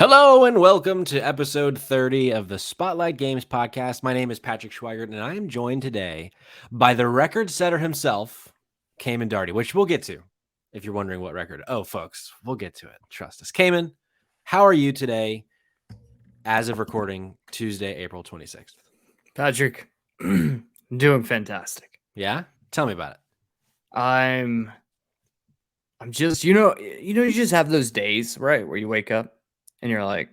Hello and welcome to episode 30 of the Spotlight Games podcast. My name is Patrick Schweigert, and I am joined today by the record setter himself, Cayman Darty, which we'll get to if you're wondering what record. Oh, folks, we'll get to it. Trust us. Cayman, how are you today as of recording Tuesday, April 26th? Patrick, doing fantastic. Yeah? Tell me about it. I'm just, you just have those days, right, where you wake up and you're like,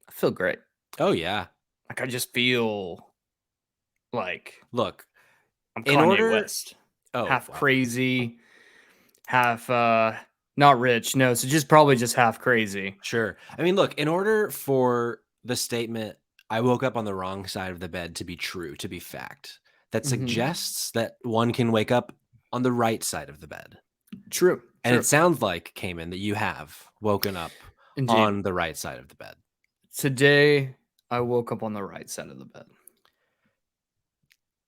I feel great. Oh, yeah. Like I just feel like Look, I'm in Kanye order... West. Oh, half wow. crazy, half not rich. No, so probably just half crazy. Sure. I mean, look, in order for the statement, I woke up on the wrong side of the bed, to be true, to be fact, that suggests that one can wake up on the right side of the bed. True. And it sounds like, Cayman, that you have woken up on the right side of the bed. Today, I woke up on the right side of the bed.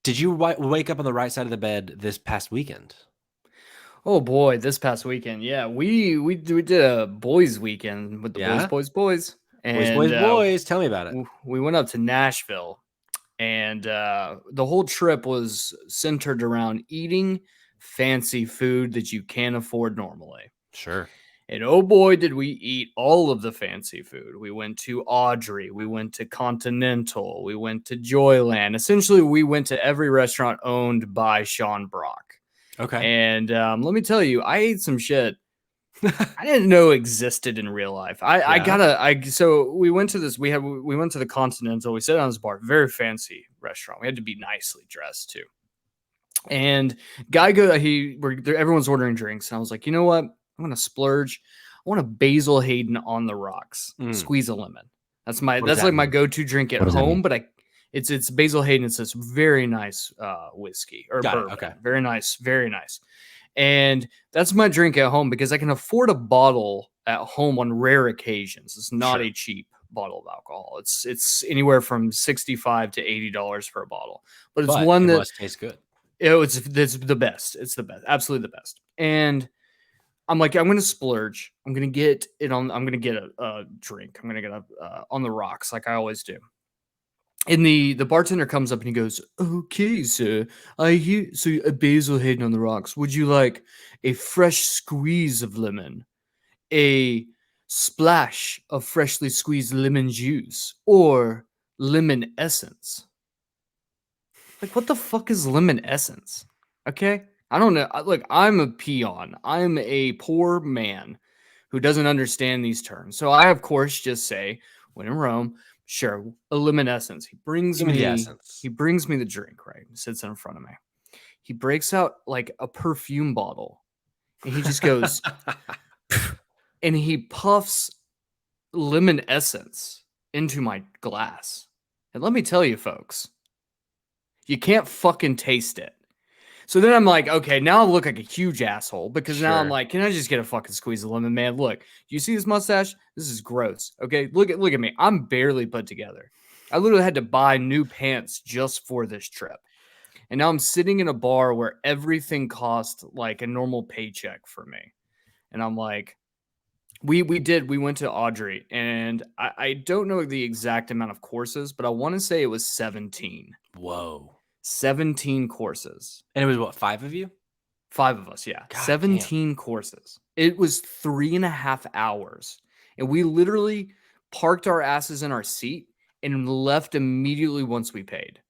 Did you wake up on the right side of the bed this past weekend? Oh boy, this past weekend, yeah, we did a boys' weekend with the boys. And boys. Tell me about it. We went up to Nashville, and the whole trip was centered around eating fancy food that you can't afford normally. Sure. And oh boy, did we eat all of the fancy food. We went to Audrey, we went to Continental, we went to Joyland. Essentially, we went to every restaurant owned by Sean Brock. Okay. And let me tell you, I ate some shit I didn't know existed in real life. So we went to this. We went to the Continental. We sat down at this bar, very fancy restaurant. We had to be nicely dressed too. And everyone's ordering drinks, and I was like, you know what? I'm gonna splurge. I want a Basil Hayden on the rocks, squeeze a lemon. That's my go-to drink at home. But it's Basil Hayden. It's this very nice whiskey or bourbon. Okay, very nice, very nice. And that's my drink at home because I can afford a bottle at home on rare occasions. It's not a cheap bottle of alcohol. It's anywhere from $65 to $80 for a bottle, but it's one that must taste good. It's the best. It's the best, absolutely the best. And I'm like, I'm going to splurge. I'm going to get a drink. I'm going to get on the rocks like I always do. And the bartender comes up and he goes, "Okay, sir, I hear so a Basil Hayden on the rocks. Would you like a fresh squeeze of lemon, a splash of freshly squeezed lemon juice, or lemon essence?" Like, what the fuck is lemon essence? Okay, I don't know. Look, I'm a peon. I'm a poor man who doesn't understand these terms. So I, of course, just say, when in Rome, sure, a lemon essence. He brings me the drink, right? He sits in front of me. He breaks out like a perfume bottle, and he just goes, and he puffs lemon essence into my glass. And let me tell you, folks, you can't fucking taste it. So then I'm like, okay, now I look like a huge asshole because now I'm like, can I just get a fucking squeeze of lemon, man? Look, do you see this mustache? This is gross. Okay, look at me. I'm barely put together. I literally had to buy new pants just for this trip. And now I'm sitting in a bar where everything cost like a normal paycheck for me. And I'm like, we went to Audrey, and I don't know the exact amount of courses, but I want to say it was 17. Whoa. 17 courses. And it was what, 5 of you? 5 of us, yeah. God 17 courses. It was 3.5 hours. And we literally parked our asses in our seat and left immediately once we paid.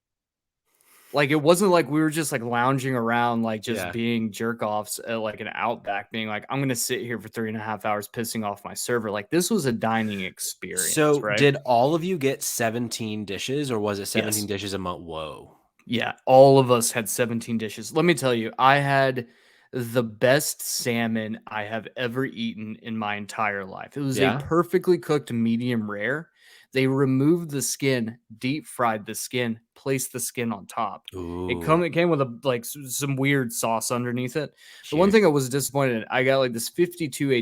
Like, it wasn't like we were just like lounging around, like just being jerk offs at like an Outback, being like, I'm going to sit here for 3.5 hours pissing off my server. Like, this was a dining experience. So right? Did all of you get 17 dishes, or was it 17 dishes a month? Whoa. Yeah, all of us had 17 dishes. Let me tell you, I had the best salmon I have ever eaten in my entire life. It was a perfectly cooked medium rare. They removed the skin, deep fried the skin, placed the skin on top. It came with some weird sauce underneath it. The one thing I was disappointed in, I got like this 52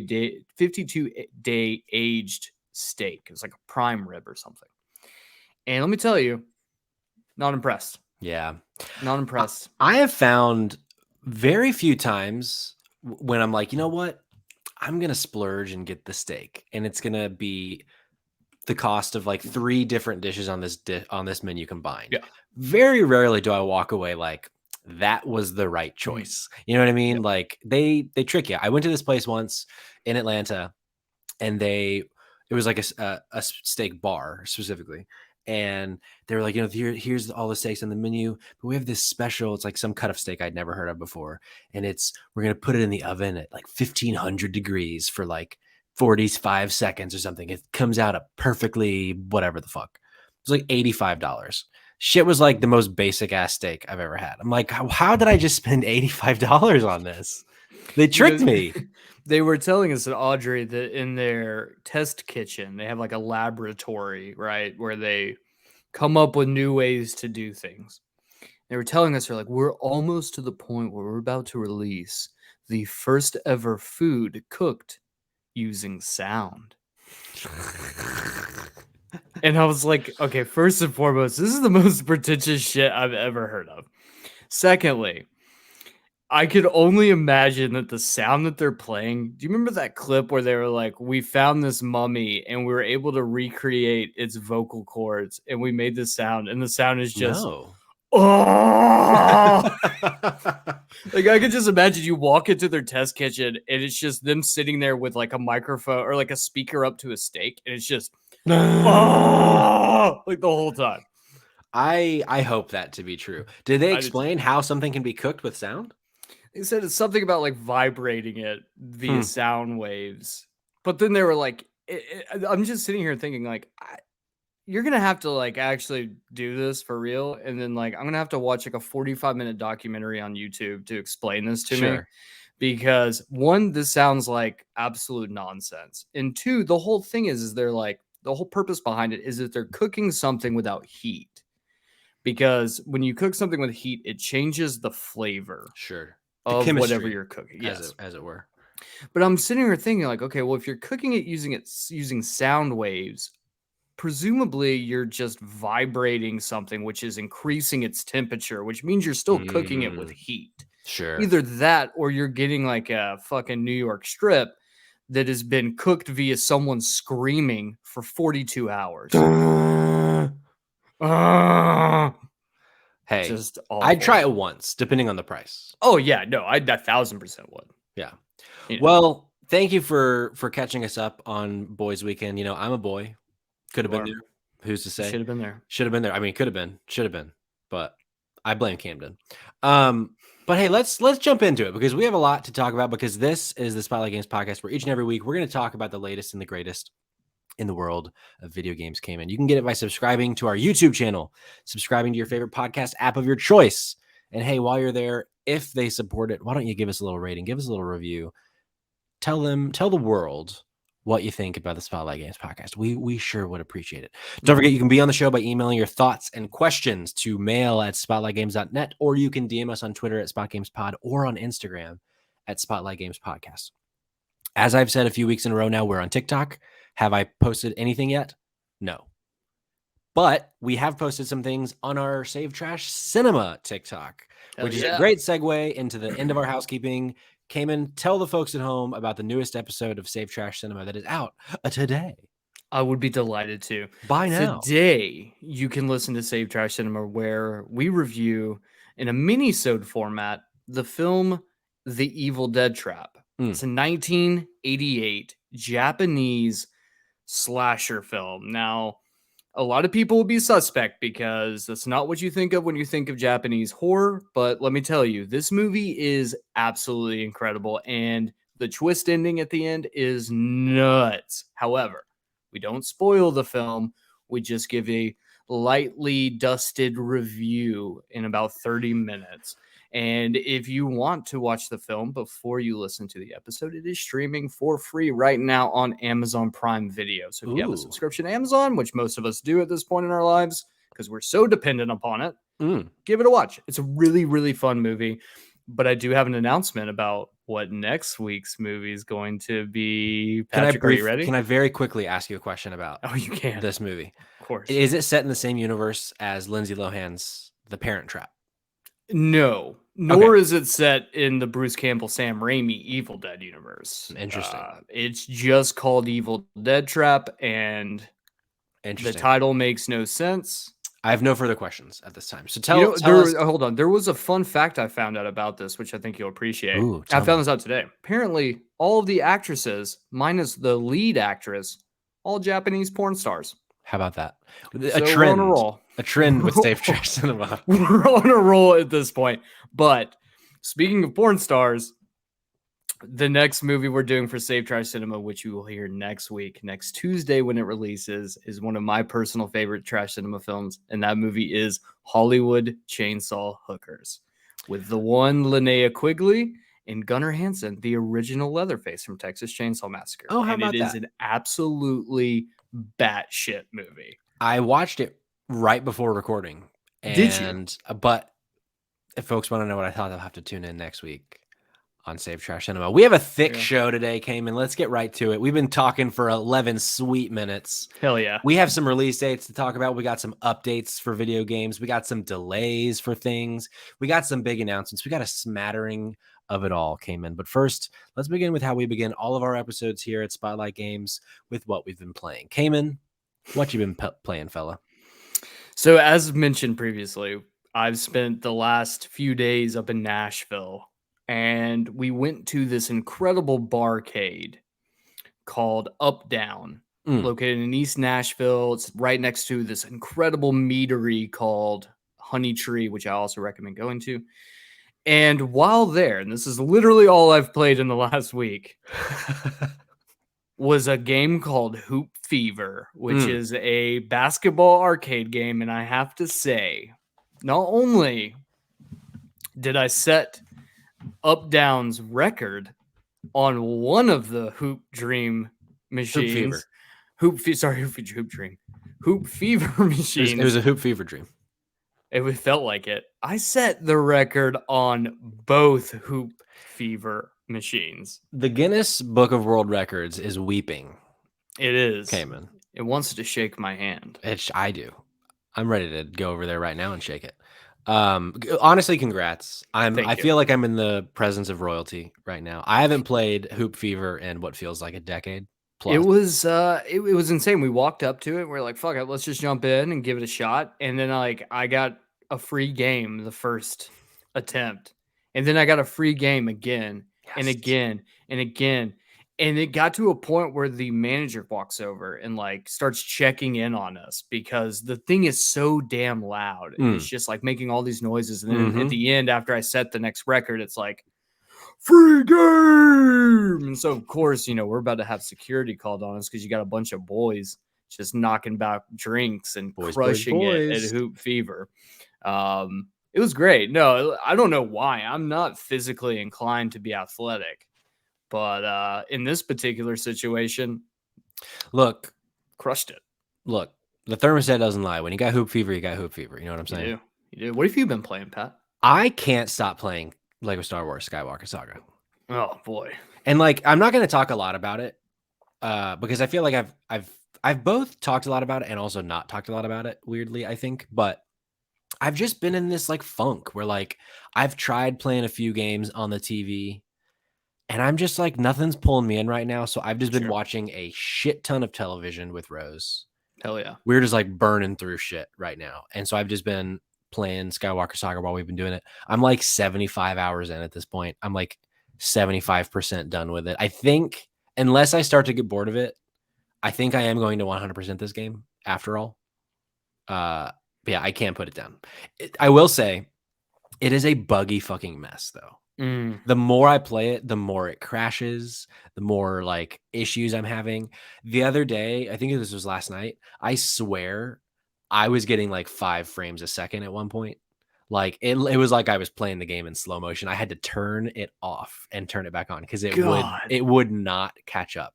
day aged steak. It was like a prime rib or something. And let me tell you, not impressed. Yeah. Not impressed. I have found very few times when I'm like, you know what? I'm going to splurge and get the steak, and it's going to be the cost of like 3 different dishes on this menu combined. Yeah. Very rarely do I walk away like that was the right choice. You know what I mean? Yeah. Like they trick you. I went to this place once in Atlanta, and it was like a steak bar specifically, and they were like, here's all the steaks on the menu, but we have this special. It's like some cut of steak I'd never heard of before, and we're gonna put it in the oven at like 1500 degrees for like 45 seconds or something. It comes out a perfectly whatever the fuck. It was like $85. Shit was like the most basic ass steak I've ever had. I'm like, how did I just spend $85 on this? They tricked me. They were telling us at Audrey that in their test kitchen, they have like a laboratory, right, where they come up with new ways to do things. They were telling us, they're like, we're almost to the point where we're about to release the first ever food cooked using sound. And I was like, okay, first and foremost, this is the most pretentious shit I've ever heard of. Secondly, I could only imagine that the sound that they're playing. Do you remember that clip where they were like, we found this mummy and we were able to recreate its vocal cords and we made this sound, and the sound is just, No. oh, like I could just imagine you walk into their test kitchen and it's just them sitting there with like a microphone or like a speaker up to a steak, and it's just, oh, like the whole time. I hope that to be true. Did they I just- explain how something can be cooked with sound? They said it's something about like vibrating it via sound waves. But then they were like, I'm just sitting here thinking like, you're going to have to like actually do this for real. And then like, I'm going to have to watch like a 45-minute documentary on YouTube to explain this to me. Because one, this sounds like absolute nonsense. And two, the whole thing is they're like, the whole purpose behind it is that they're cooking something without heat. Because when you cook something with heat, it changes the flavor. Sure. Of whatever you're cooking, yes, as it were. But I'm sitting here thinking like, okay, well, if you're cooking it using sound waves, presumably you're just vibrating something, which is increasing its temperature, which means you're still cooking it with heat. Sure. Either that, or you're getting like a fucking New York strip that has been cooked via someone screaming for 42 hours. Hey, just awful. I'd try it once, depending on the price. Oh yeah, no, I 1000% would. Yeah. Well, thank you for catching us up on Boys Weekend. I'm a boy. Could have been there. Who's to say? Should have been there. Should have been there. I mean, could have been. Should have been. But I blame Camden. But hey, let's jump into it, because we have a lot to talk about, because this is the Spotlight Games podcast where each and every week we're going to talk about the latest and the greatest in the world of video games came in. You can get it by subscribing to our YouTube channel, subscribing to your favorite podcast app of your choice. And hey, while you're there, if they support it, why don't you give us a little rating, give us a little review, tell the world what you think about the Spotlight Games podcast. We sure would appreciate it. Don't forget, you can be on the show by emailing your thoughts and questions to mail@spotlightgames.net, or you can DM us on Twitter @SpotGamesPod or on Instagram @SpotlightGamesPodcast. As I've said a few weeks in a row now, we're on TikTok. Have I posted anything yet? No. But we have posted some things on our Save Trash Cinema TikTok, which is a great segue into the end of our housekeeping. Cayman, tell the folks at home about the newest episode of Save Trash Cinema that is out today. I would be delighted to. By now. Today, you can listen to Save Trash Cinema, where we review, in a mini-sode format, the film The Evil Dead Trap. It's a 1988 Japanese slasher film. Now, a lot of people will be suspect because that's not what you think of when you think of Japanese horror. But let me tell you, this movie is absolutely incredible. And the twist ending at the end is nuts. However, we don't spoil the film. We just give a lightly dusted review in about 30 minutes. And if you want to watch the film before you listen to the episode, it is streaming for free right now on Amazon Prime Video. So if you have a subscription to Amazon, which most of us do at this point in our lives, because we're so dependent upon it, give it a watch. It's a really, really fun movie. But I do have an announcement about what next week's movie is going to be. Patrick, are you ready? Can I very quickly ask you a question about you this movie? Of course. Is it set in the same universe as Lindsay Lohan's The Parent Trap? No, nor is it set in the Bruce Campbell, Sam Raimi Evil Dead universe. Interesting. It's just called Evil Dead Trap, and The Interesting. title makes no sense. I have no further questions at this time. So You know, tell us. hold on. There was a fun fact I found out about this, which I think you'll appreciate. Ooh, I tell found me. this out today. Apparently, all of the actresses, minus the lead actress, all Japanese porn stars. How about that? A So we're on a trend. roll. A trend with safe trash cinema. We're on a roll at this point. But speaking of porn stars, the next movie we're doing for Safe Trash Cinema, which you will hear next week, next Tuesday when it releases, is one of my personal favorite trash cinema films. And that movie is Hollywood Chainsaw Hookers with the one Linnea Quigley and Gunnar Hansen, the original Leatherface from Texas Chainsaw Massacre. Oh, how And about it is that? an absolutely batshit movie. I watched it right before recording. Did you? But if folks want to know what I thought, they'll have to tune in next week on Save Trash Cinema. We have a thick show today, Cayman. Let's get right to it. We've been talking for 11 sweet minutes. Hell yeah. We have some release dates to talk about. We got some updates for video games. We got some delays for things. We got some big announcements. We got a smattering of it all, Cayman. But first, let's begin with how we begin all of our episodes here at Spotlight Games with what we've been playing. Cayman, what you been playing, fella? So as mentioned previously, I've spent the last few days up in Nashville, and we went to this incredible barcade called Up Down, located in East Nashville. It's right next to this incredible meadery called Honey Tree, which I also recommend going to. And while there, and this is literally all I've played in the last week, was a game called Hoop Fever, which is a basketball arcade game. And I have to say, not only did I set Up Down's record on one of the Hoop Dream machines, Hoop Fever machines. It was a Hoop Fever dream. It felt like it. I set the record on both Hoop Fever machines. The Guinness Book of World Records is weeping. It is. Cayman. It wants to shake my hand. I do. I'm ready to go over there right now and shake it. Honestly, congrats. I feel like I'm in the presence of royalty right now. I haven't played Hoop Fever in what feels like a decade plus. It was insane. We walked up to it. We're like, fuck it, let's just jump in and give it a shot. And then I got a free game the first attempt. And then I got a free game again and again and again. And it got to a point where the manager walks over and like starts checking in on us because the thing is so damn loud. It's just like making all these noises. And then at the end, after I set the next record, it's like, free game. And so, of course, we're about to have security called on us because you got a bunch of boys just knocking back drinks and crushing it at Hoop Fever. It was great. No, I don't know why. I'm not physically inclined to be athletic. But in this particular situation, look, crushed it. Look, the thermostat doesn't lie. When you got Hoop Fever, you got Hoop Fever. You know what I'm saying? You do. What have you been playing, Pat? I can't stop playing Lego Star Wars Skywalker Saga. Oh boy! And like, I'm not going to talk a lot about it because I feel like I've both talked a lot about it and also not talked a lot about it. Weirdly, I think, but I've just been in this like funk where like I've tried playing a few games on the TV. And I'm just like, nothing's pulling me in right now. So I've just been watching a shit ton of television with Rose. Hell yeah. We're just like burning through shit right now. And so I've just been playing Skywalker Saga while we've been doing it. I'm like 75 hours in at this point. I'm like 75% done with it. I think unless I start to get bored of it, I think I am going to 100% this game after all. But yeah, I can't put it down. I will say it is a buggy fucking mess though. The more I play it, the more it crashes, the more like issues I'm having. The other day, I think this was last night, I swear I was getting like 5 frames a second at one point. Like it was like I was playing the game in slow motion. I had to turn it off and turn it back on because it would not catch up.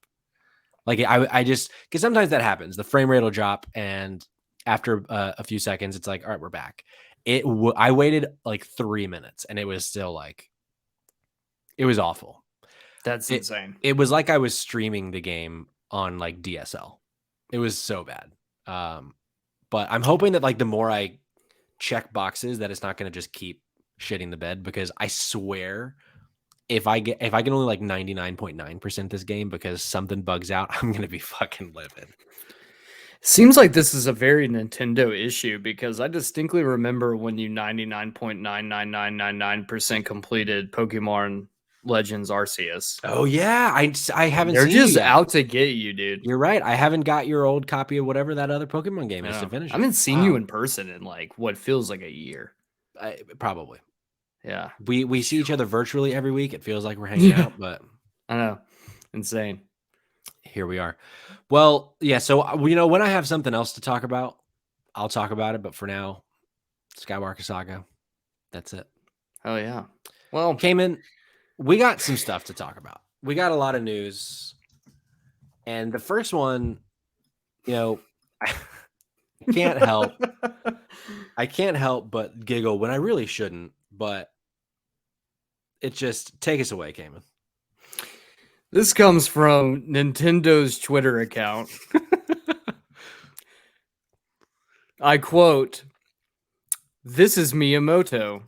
Like I just, because sometimes that happens. The frame rate will drop, and after a few seconds, it's like, all right, we're back. I waited like 3 minutes, and it was still like, it was awful. That's insane. It was like I was streaming the game on like DSL. It was so bad. But I'm hoping that like the more I check boxes, that it's not going to just keep shitting the bed, because I swear if I can only like 99.9% this game because something bugs out, I'm going to be fucking livid. Seems like this is a very Nintendo issue because I distinctly remember when you 99.99999% completed Pokemon Legends Arceus. Oh yeah, I haven't They're seen you just yet. out to get you, dude. You're right. I haven't got your old copy of whatever that other Pokemon game is to finish I it. haven't seen you Wow. in person in like what feels like a year. Probably. Yeah. We see each other virtually every week. It feels like we're hanging Yeah. out, but I know. Insane. here we are. Well, yeah. So when I have something else to talk about, I'll talk about it. But for now, Skywalker Saga. That's it. Oh yeah. Well, Cayman, we got some stuff to talk about. We got a lot of news, and the first one, I can't help. I can't help but giggle when I really shouldn't. But it just take us away, Cayman. this comes from Nintendo's Twitter account. I quote, "This is Miyamoto.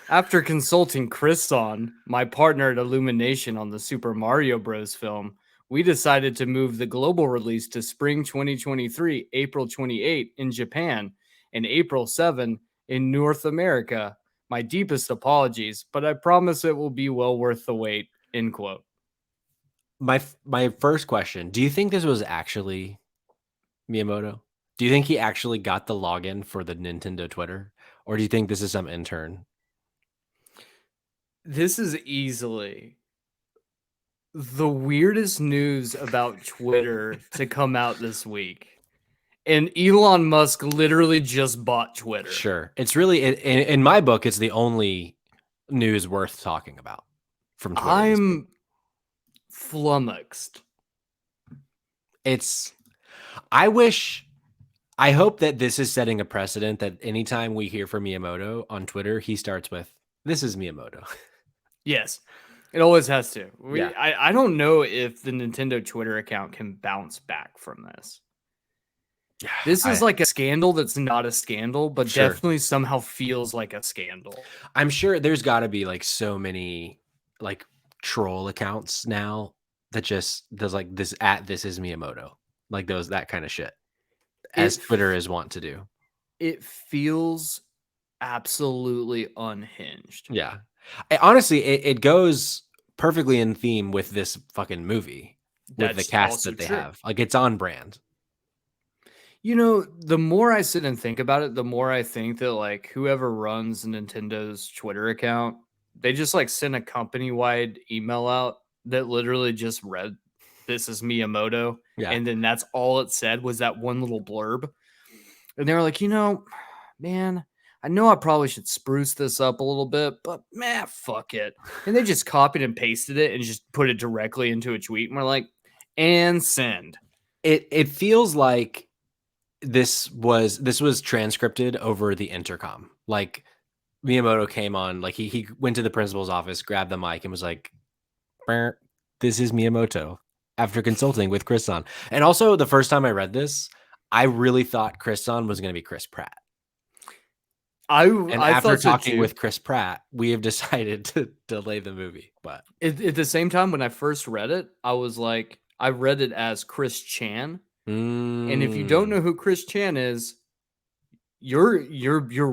After consulting Chris on, my partner at Illumination on the Super Mario Bros. Film, we decided to move the global release to spring 2023, April 28 in Japan, and April 7 in North America. My deepest apologies, but I promise it will be well worth the wait." End quote. My first question: do you think this was actually Miyamoto? Do you think he actually got the login for the Nintendo Twitter, or do you think this is some intern? This is easily the weirdest news about Twitter to come out this week. And Elon Musk literally just bought Twitter. Sure, it's really in my book. It's the only news worth talking about from Twitter this week. I'm flummoxed. I hope that this is setting a precedent that anytime we hear from Miyamoto on Twitter, he starts with, "This is Miyamoto." Yes, it always has to. Yeah. I don't know if the Nintendo Twitter account can bounce back from this. This is like a scandal that's not a scandal, but Sure. definitely somehow feels like a scandal. I'm sure there's got to be like so many like troll accounts now that just does like this is Miyamoto, like that kind of shit, as Twitter is wont to do. It feels absolutely unhinged. Yeah, honestly, it goes perfectly in theme with this fucking movie, with the cast that they have. Like, it's on brand. You know, the more I sit and think about it, the more I think that like whoever runs Nintendo's Twitter account, they just like sent a company-wide email out that literally just read, "This is Miyamoto," Yeah. and then that's all it said was that one little blurb. And they were like, man, I know I probably should spruce this up a little bit, but man, fuck it. And they just copied and pasted it and just put it directly into a tweet. And we're like, and send. It feels like this was transcripted over the intercom. Like, Miyamoto came on, like he went to the principal's office, grabbed the mic, and was like, "This is Miyamoto," after consulting with Chris on. And also, the first time I read this, I really thought Chris on was going to be Chris Pratt. And after talking with Chris Pratt, we have decided to delay the movie. But at the same time, when I first read it, I was like, I read it as Chris Chan. And if you don't know who Chris Chan is, your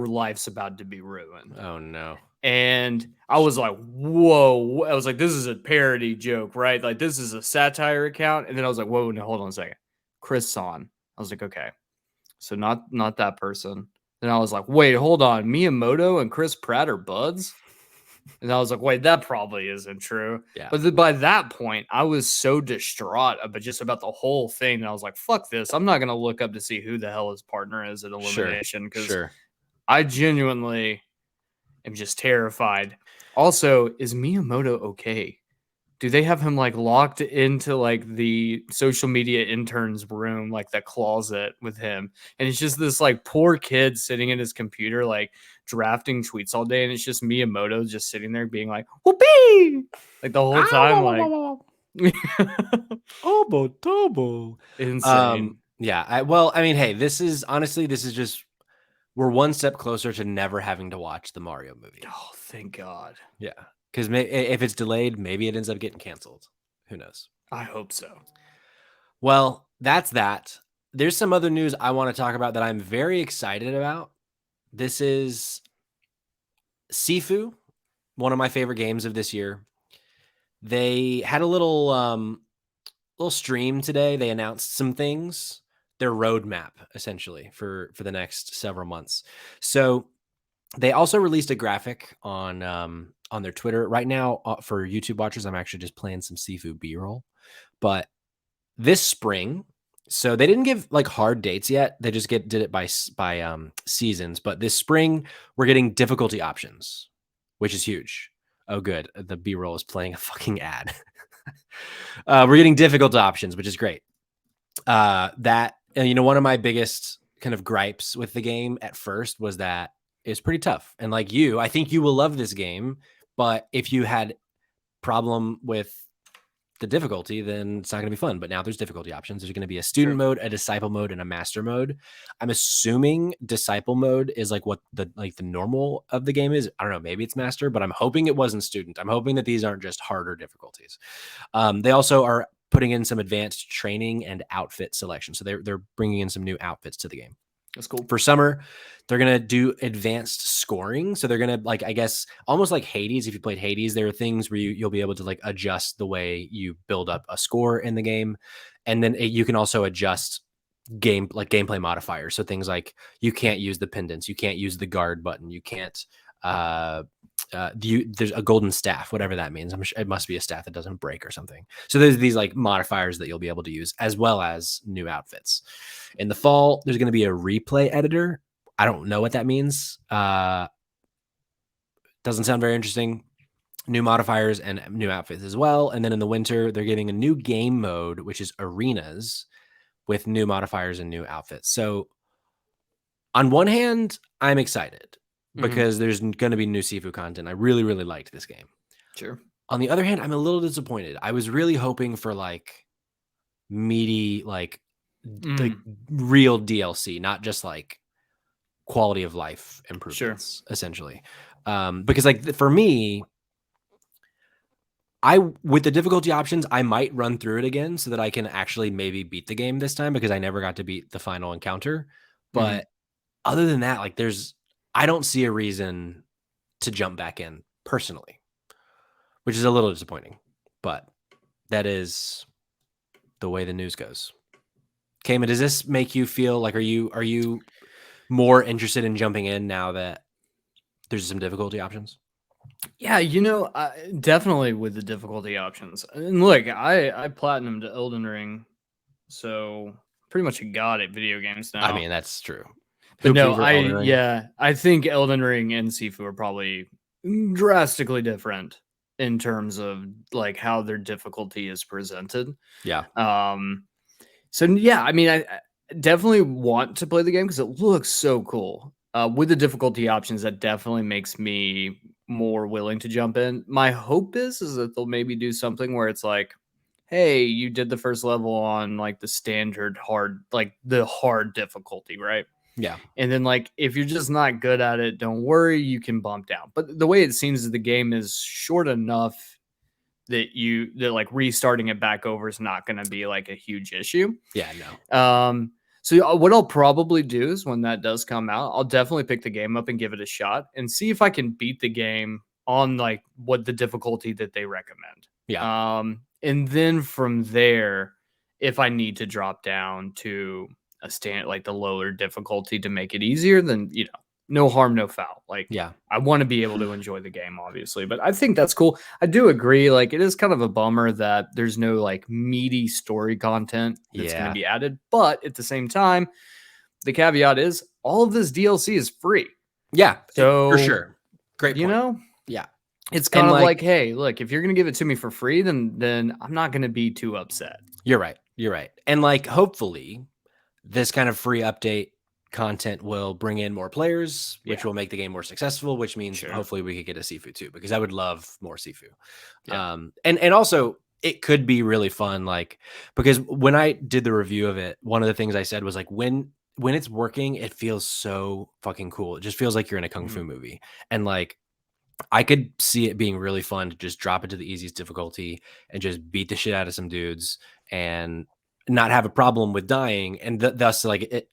life's about to be ruined. Oh no. And I was like, whoa. I was like, this is a parody joke, right? Like, this is a satire account. And then I was like, whoa, no, hold on a second. Chris Son. I was like, okay. So not that person. Then I was like, wait, hold on. Miyamoto and Chris Pratt are buds? And I was like, wait, that probably isn't true. Yeah. But by that point, I was so distraught about the whole thing. And I was like, fuck this. I'm not going to look up to see who the hell his partner is at Illumination. Because I genuinely am just terrified. Also, is Miyamoto okay? Do they have him like locked into like the social media intern's room, like the closet with him? And it's just this like poor kid sitting in his computer, like drafting tweets all day. And it's just Miyamoto just sitting there being like, whoopee, like the whole time. Like, Obo insane. Yeah. I mean, hey, this is just, we're one step closer to never having to watch the Mario movie. Oh, thank God. Yeah. Because if it's delayed, maybe it ends up getting canceled. Who knows? I hope so. Well, that's that. there's some other news I want to talk about that I'm very excited about. This is Sifu, one of my favorite games of this year. They had a little stream today. They announced some things, their roadmap essentially for the next several months. So they also released a graphic on their Twitter right now. For YouTube watchers, I'm actually just playing some Sifu B-roll, but this spring. So they didn't give like hard dates yet. They just did it by seasons. But this spring, we're getting difficulty options, which is huge. Oh, good. The B-roll is playing a fucking ad. We're getting difficult options, which is great. One of my biggest kind of gripes with the game at first was that it's pretty tough. And like I think you will love this game. But if you had problem with the difficulty, then it's not going to be fun. But now there's difficulty options. There's going to be a student mode, a disciple mode, and a master mode. I'm assuming disciple mode is like what the normal of the game is. I don't know, maybe it's master, but I'm hoping it wasn't student. I'm hoping that these aren't just harder difficulties. They also are putting in some advanced training and outfit selection. So they're bringing in some new outfits to the game. That's cool. For summer, they're going to do advanced scoring. So they're going to, like, I guess, almost like Hades. If you played Hades, there are things where you'll be able to like adjust the way you build up a score in the game. And then you can also adjust gameplay modifiers. So things like you can't use the pendants, you can't use the guard button, you can't there's a golden staff, whatever that means. I'm sure it must be a staff that doesn't break or something. So there's these like modifiers that you'll be able to use, as well as new outfits. In the fall, there's going to be a replay editor. I don't know what that means. Doesn't sound very interesting. New modifiers and new outfits as well. And then in the winter, they're getting a new game mode, which is arenas, with new modifiers and new outfits. So on one hand, I'm excited because there's going to be new Sifu content. I really, really liked this game. Sure. On the other hand, I'm a little disappointed. I was really hoping for like meaty, like real DLC, not just like quality of life improvements, essentially. Because like for me, with the difficulty options, I might run through it again so that I can actually maybe beat the game this time, because I never got to beat the final encounter. But other than that, like I don't see a reason to jump back in personally, which is a little disappointing, but that is the way the news goes. Kayma, does this make you feel like, are you more interested in jumping in now that there's some difficulty options? Yeah, definitely with the difficulty options. And look, I platinumed Elden Ring, so pretty much a god at video games now. I mean, that's true. But no, I think Elden Ring and Sifu are probably drastically different in terms of like how their difficulty is presented. Yeah. So yeah, I mean, I definitely want to play the game because it looks so cool. With the difficulty options, that definitely makes me more willing to jump in. My hope is that they'll maybe do something where it's like, hey, you did the first level on like the standard hard, like the hard difficulty, right? Yeah. And then like if you're just not good at it, don't worry, you can bump down. But the way it seems is the game is short enough that like restarting it back over is not going to be like a huge issue. Yeah, no. So what I'll probably do is when that does come out, I'll definitely pick the game up and give it a shot and see if I can beat the game on like what the difficulty that they recommend. Yeah. And then from there, if I need to drop down to a stand like the lower difficulty to make it easier, then no harm, no foul. Like, yeah, I want to be able to enjoy the game, obviously, but I think that's cool. I do agree. Like, it is kind of a bummer that there's no like meaty story content that's going to be added. But at the same time, the caveat is all of this DLC is free. Yeah, so for sure. Great point. Yeah. It's kind of like, hey, look, if you're going to give it to me for free, then I'm not going to be too upset. You're right. And like, hopefully this kind of free update content will bring in more players, which will make the game more successful, which means hopefully we could get a Sifu too, because I would love more Sifu. And also it could be really fun, like, because when I did the review of it, one of the things I said was like, when it's working, it feels so fucking cool. It just feels like you're in a kung fu movie. And like, I could see it being really fun to just drop it to the easiest difficulty and just beat the shit out of some dudes and not have a problem with dying, and thus like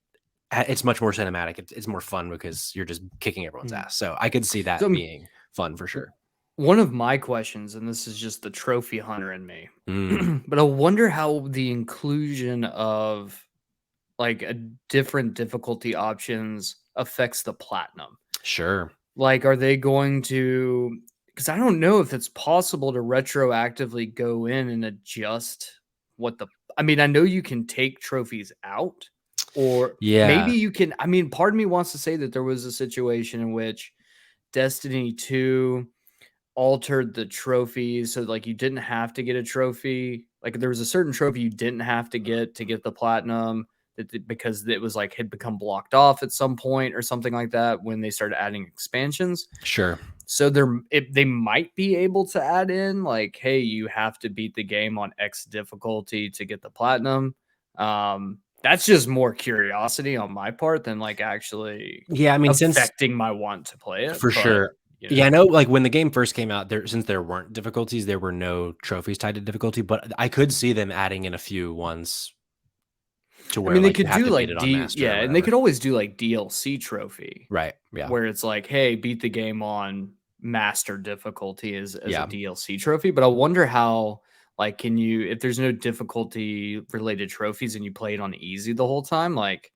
it's much more cinematic. It's more fun because you're just kicking everyone's ass. So I could see that being fun for sure. One of my questions, and this is just the trophy hunter in me, Mm, but I wonder how the inclusion of like a different difficulty options affects the platinum. sure. Like, are they going to? Because I don't know if it's possible to retroactively go in and adjust what the. I mean, I know you can take trophies out, or maybe Yeah, you can. I mean, part of me wants to say that there was a situation in which Destiny 2 altered the trophies so like you didn't have to get a trophy. Like there was a certain trophy you didn't have to get the platinum because it was like had become blocked off at some point or something like that when they started adding expansions. sure. So they might be able to add in like, hey, you have to beat the game on X difficulty to get the platinum. That's just more curiosity on my part than like actually Yeah, I mean, since affecting my want to play it. for But sure. Yeah, I know. Like when the game first came out, since there weren't difficulties, there were no trophies tied to difficulty. But I could see them adding in a few ones to I where mean, they like you could have do to beat like it on master or and they whatever. could always do like DLC trophy Right. Yeah. where it's like, hey, beat the game on master difficulty as Yeah. a DLC trophy. But I wonder how, like, can you, if there's no difficulty related trophies and you play it on easy the whole time, like,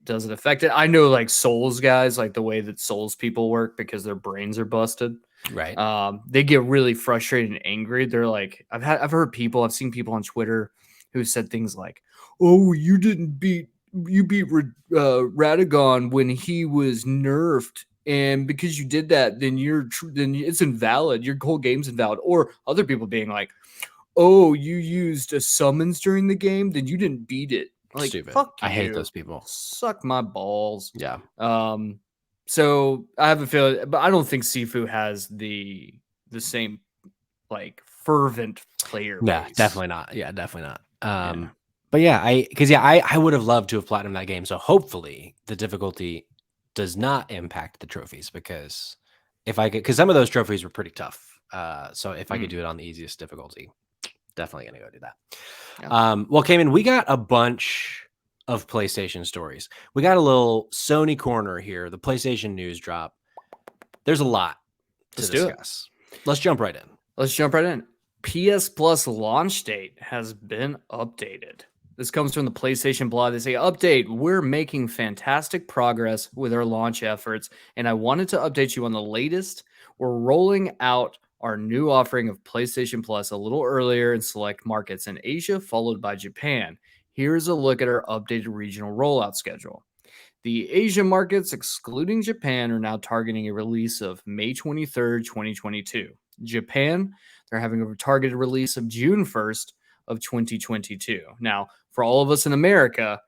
does it affect it? I know like Souls guys, like the way that Souls people work because their brains are busted. Right. They get really frustrated and angry. They're like, I've seen people on Twitter who said things like, "Oh, you beat Radagon when he was nerfed, and because you did that, then then it's invalid. Your whole game's invalid." Or other people being like, "Oh, you used a summons during the game, then you didn't beat it." Like, Stupid. fuck you. I hate those people. Suck my balls. Yeah. So I have a feeling, but I don't think Sifu has the same like fervent player Yeah, base. definitely not. Yeah, definitely not. But yeah, I would have loved to have platinum that game. So hopefully the difficulty does not impact the trophies because because some of those trophies were pretty tough. So if I could do it on the easiest difficulty, definitely gonna go do that. Yeah. Well, Cayman, we got a bunch of PlayStation stories. We got a little Sony corner here, the PlayStation news drop. There's a lot to discuss. Let's jump right in. Let's jump right in. PS Plus launch date has been updated. This comes from the PlayStation blog. They say, update, we're making fantastic progress with our launch efforts, and I wanted to update you on the latest. We're rolling out our new offering of PlayStation Plus a little earlier in select markets in Asia, followed by Japan. Here's a look at our updated regional rollout schedule. The Asian markets, excluding Japan, are now targeting a release of May 23rd, 2022. Japan, they're having a targeted release of June 1st of 2022. Now, for all of us in America,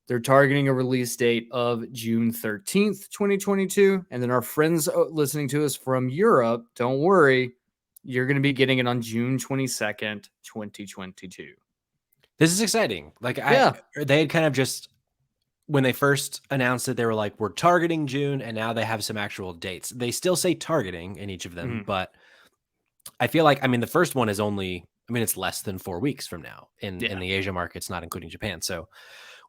they're targeting a release date of June 13th, 2022. And then our friends listening to us from Europe, don't worry, you're going to be getting it on June 22nd, 2022. This is exciting. Like they had kind of just when they first announced it, they were like, we're targeting June, and now they have some actual dates. They still say targeting in each of them, but I feel like, I mean, the first one is it's less than 4 weeks from now in the Asia markets, not including Japan. So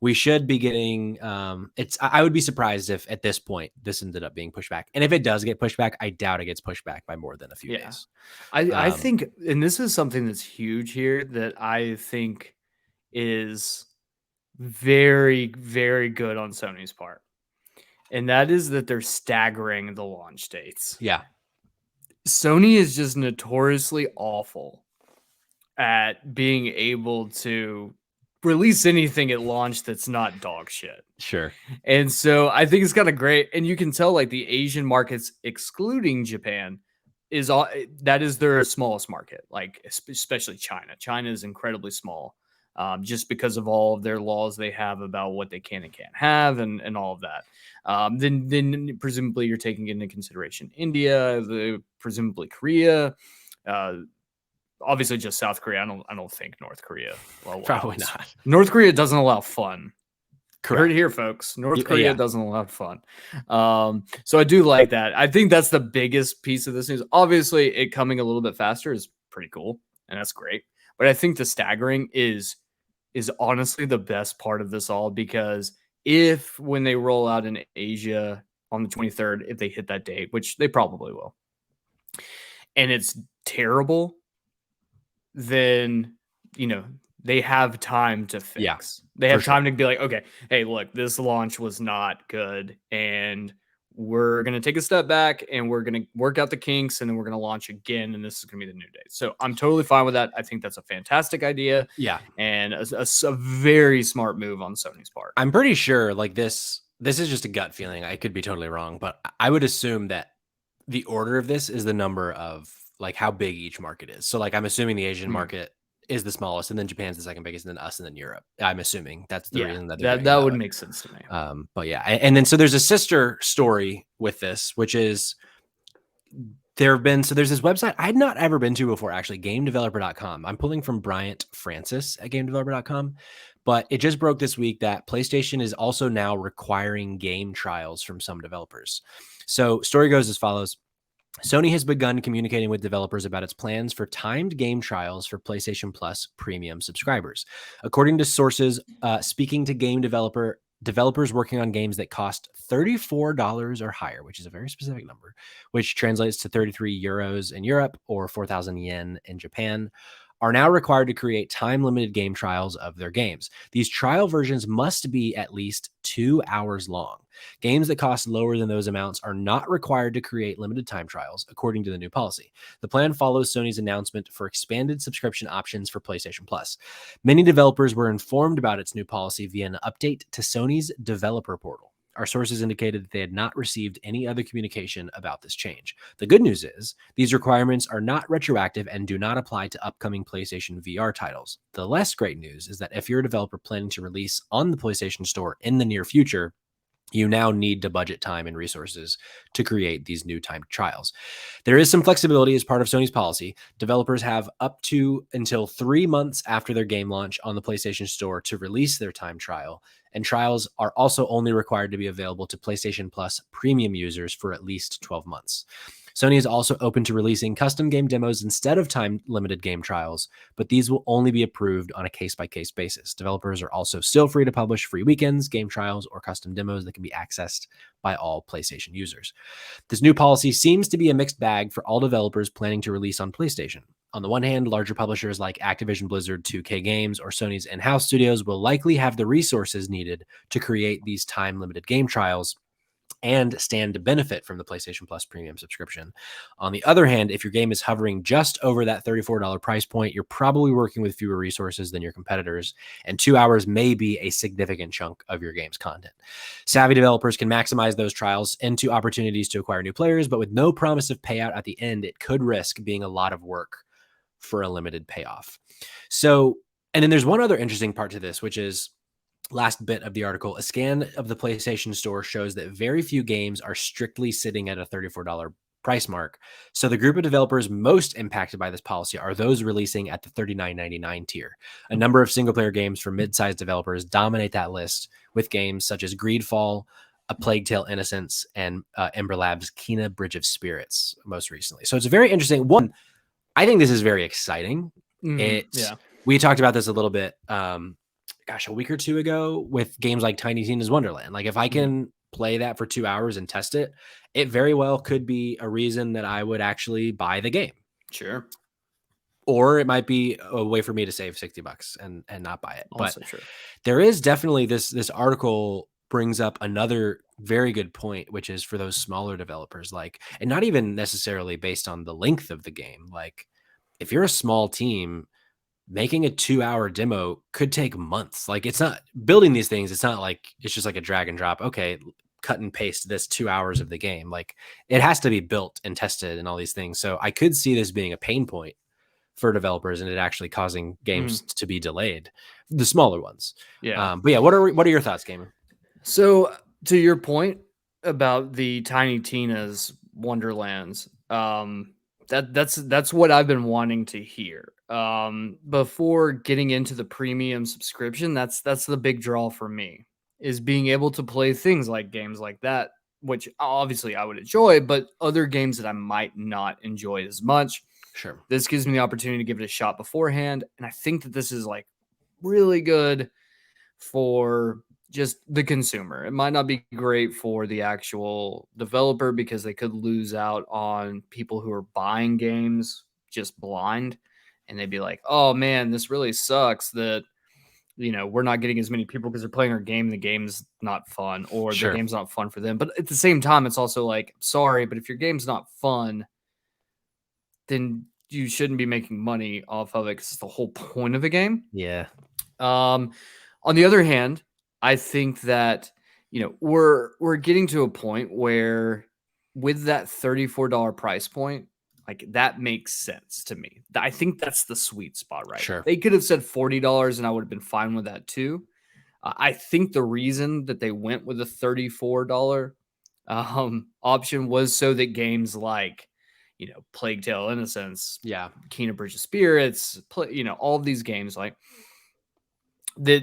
we should be getting, I would be surprised if at this point this ended up being pushed back. And if it does get pushed back, I doubt it gets pushed back by more than a few days. I think, and this is something that's huge here that I think is very, very good on Sony's part. And that is that they're staggering the launch dates. Yeah. Sony is just notoriously awful at being able to release anything at launch that's not dog shit. Sure. And so I think it's kind of great. And you can tell like the Asian markets, excluding Japan, is their smallest market, like especially China. China is incredibly small. Just because of all of their laws they have about what they can and can't have and all of that. Then presumably you're taking into consideration India, presumably Korea, obviously just South Korea. I don't think North Korea. Well, probably not. North Korea doesn't allow fun. Correct. Heard it here, folks. North Korea doesn't allow fun. So I do like that. I think that's the biggest piece of this news. Obviously, it coming a little bit faster is pretty cool, and that's great. But I think the staggering is is honestly the best part of this all, because if when they roll out in Asia on the 23rd, if they hit that date, which they probably will, and it's terrible, then they have time to Yeah, fix. They for have sure. time to be like, okay, hey, look, this launch was not good, and we're gonna take a step back and we're gonna work out the kinks, and then we're gonna launch again, and this is gonna be the new date. So I'm totally fine with that. I think that's a fantastic idea, Yeah. and a very smart move on Sony's part. I'm pretty sure like this is just a gut feeling. I could be totally wrong, but I would assume that the order of this is the number of like how big each market is. So like I'm assuming the Asian market is the smallest, and then Japan's the second biggest, and then us, and then Europe. I'm assuming that's the reason that they're doing it that that would way. make sense to me. But yeah, and then so there's a sister story with this, which is there's this website I'd not ever been to before, actually, gamedeveloper.com. I'm pulling from Bryant Francis at gamedeveloper.com, but it just broke this week that PlayStation is also now requiring game trials from some developers. So story goes as follows. Sony has begun communicating with developers about its plans for timed game trials for PlayStation Plus premium subscribers. According to sources speaking to developers working on games that cost $34 or higher, which is a very specific number, which translates to 33 euros in Europe or 4,000 yen in Japan, are now required to create time-limited game trials of their games. These trial versions must be at least 2 hours long. Games that cost lower than those amounts are not required to create limited time trials, according to the new policy. The plan follows Sony's announcement for expanded subscription options for PlayStation Plus. Many developers were informed about its new policy via an update to Sony's developer portal. Our sources indicated that they had not received any other communication about this change. The good news is these requirements are not retroactive and do not apply to upcoming PlayStation VR titles. The less great news is that if you're a developer planning to release on the PlayStation Store in the near future, you now need to budget time and resources to create these new timed trials. There is some flexibility as part of Sony's policy. Developers have up to until 3 months after their game launch on the PlayStation Store to release their time trial, and trials are also only required to be available to PlayStation Plus premium users for at least 12 months. Sony is also open to releasing custom game demos instead of time-limited game trials, but these will only be approved on a case-by-case basis. Developers are also still free to publish free weekends, game trials, or custom demos that can be accessed by all PlayStation users. This new policy seems to be a mixed bag for all developers planning to release on PlayStation. On the one hand, larger publishers like Activision Blizzard, 2K Games, or Sony's in-house studios will likely have the resources needed to create these time-limited game trials and stand to benefit from the PlayStation Plus premium subscription. On the other hand, if your game is hovering just over that $34 price point, you're probably working with fewer resources than your competitors, and 2 hours may be a significant chunk of your game's content. Savvy developers can maximize those trials into opportunities to acquire new players, but with no promise of payout at the end, it could risk being a lot of work for a limited payoff. So, and then there's one other interesting part to this, which is last bit of the article. A scan of the PlayStation Store shows that very few games are strictly sitting at a $34 price mark. So the group of developers most impacted by this policy are those releasing at the $39.99 tier. A number of single-player games from mid-sized developers dominate that list, with games such as Greedfall, A Plague Tale: Innocence, and Ember Labs' Kena Bridge of Spirits most recently. So it's a very interesting one. I think this is very exciting. We talked about this a little bit a week or two ago with games like Tiny Tina's Wonderland. Like if I can play that for 2 hours and test it, it very well could be a reason that I would actually buy the game. Sure. Or it might be a way for me to save $60 and not buy it. Also but true. There is definitely this article brings up another very good point, which is for those smaller developers, like, and not even necessarily based on the length of the game. Like if you're a small team, making a 2-hour demo could take months. Like it's not building these things. It's not like it's just like a drag and drop. Okay, cut and paste this 2 hours of the game. Like it has to be built and tested and all these things. So I could see this being a pain point for developers and it actually causing games to be delayed, the smaller ones. Yeah. But yeah, what are your thoughts, Gamer? So to your point about the Tiny Tina's Wonderlands, that's what I've been wanting to hear. Before getting into the premium subscription, that's the big draw for me, is being able to play things like games like that, which obviously I would enjoy, but other games that I might not enjoy as much. Sure. This gives me the opportunity to give it a shot beforehand, and I think that this is like really good for just the consumer. It might not be great for the actual developer because they could lose out on people who are buying games just blind, and they'd be like, "Oh man, this really sucks that we're not getting as many people because they're playing our game. The game's not fun, or the Sure. game's not fun for them." But at the same time, it's also like, sorry, but if your game's not fun, then you shouldn't be making money off of it because it's the whole point of the game. Yeah. Um, on the other hand, I think that we're getting to a point where with that $34 price point, like that makes sense to me. I think that's the sweet spot right now. Sure. They could have said $40 and I would have been fine with that too. I think the reason that they went with a $34 option was so that games like, Plague Tale Innocence, Yeah. Kena Bridge of Spirits, all of these games like the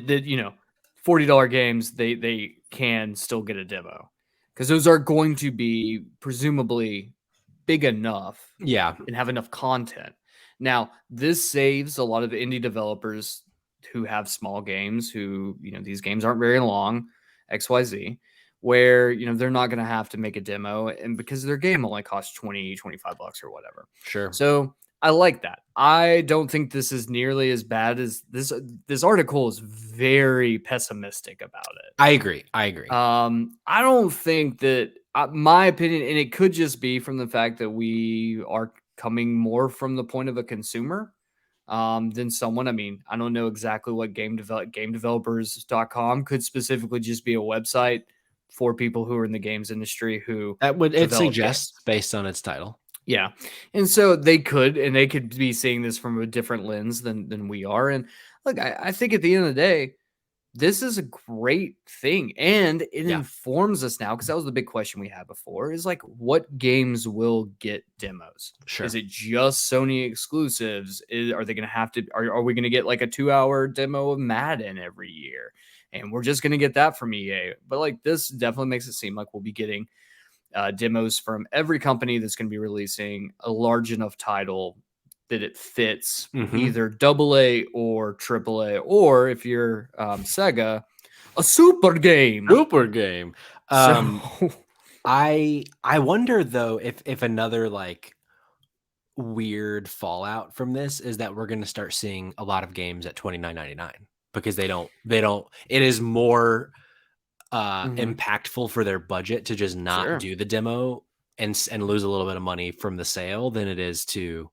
$40 games, they can still get a demo because those are going to be presumably big enough Yeah. and have enough content. Now, this saves a lot of indie developers who have small games who, these games aren't very long, XYZ, where, they're not going to have to make a demo and because their game only costs 20, 25 bucks or whatever. Sure. So I like that. I don't think this is nearly as bad as this. This article is very pessimistic about it. I agree. I don't think that, my opinion, and it could just be from the fact that we are coming more from the point of a consumer than someone. I mean, I don't know exactly what gamedevelopers.com could specifically just be a website for people who are in the games industry who That would it develop suggests games. based on its title. Yeah. And so they could be seeing this from a different lens than we are. And look, I think at the end of the day, this is a great thing. And it Yeah. informs us now, because that was the big question we had before, is like, what games will get demos? Sure. Is it just Sony exclusives? Are they going to have to, are we going to get like a 2-hour demo of Madden every year? And we're just going to get that from EA. But like, this definitely makes it seem like we'll be getting demos from every company that's going to be releasing a large enough title that it fits either AA or AAA, or if you're Sega, a super game. Super game. So I wonder though if another like weird fallout from this is that we're going to start seeing a lot of games at $29.99 because they don't it is more impactful for their budget to just not do the demo and lose a little bit of money from the sale than it is to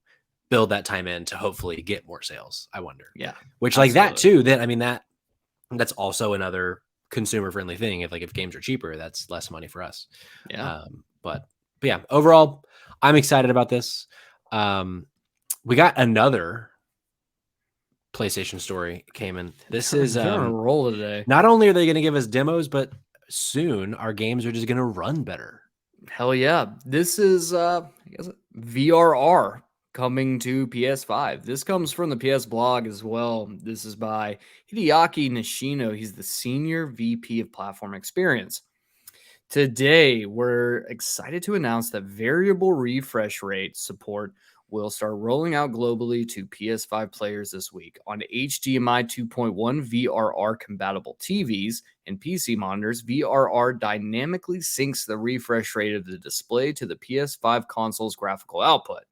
build that time in to hopefully get more sales. I wonder. Yeah. Which like that too, then I mean that's also another consumer friendly thing. If games are cheaper, that's less money for us. Yeah. But yeah, overall, I'm excited about this. We got another PlayStation story came in. This is they're on a roll today. Not only are they going to give us demos, but soon our games are just going to run better. Hell yeah. This is I guess VRR coming to PS5. This comes from the PS blog as well. This is by Hideaki Nishino. He's the senior VP of platform experience. Today, we're excited to announce that variable refresh rate support will start rolling out globally to PS5 players this week on HDMI 2.1 VRR compatible TVs and PC monitors. VRR dynamically syncs the refresh rate of the display to the PS5 console's graphical output.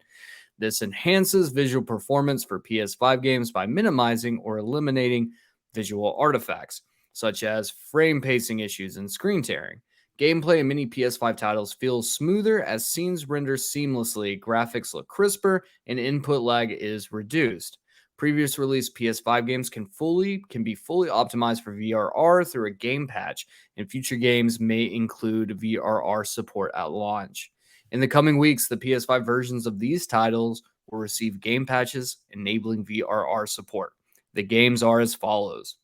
This enhances visual performance for PS5 games by minimizing or eliminating visual artifacts, such as frame pacing issues and screen tearing. Gameplay in many PS5 titles feels smoother as scenes render seamlessly, graphics look crisper, and input lag is reduced. Previous release PS5 games can be fully optimized for VRR through a game patch, and future games may include VRR support at launch. In the coming weeks, the PS5 versions of these titles will receive game patches enabling VRR support. The games are as follows: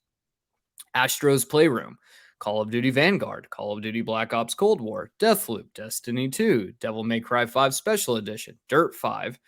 Astro's Playroom, Call of Duty Vanguard, Call of Duty Black Ops Cold War, Deathloop, Destiny 2, Devil May Cry 5 Special Edition, Dirt 5,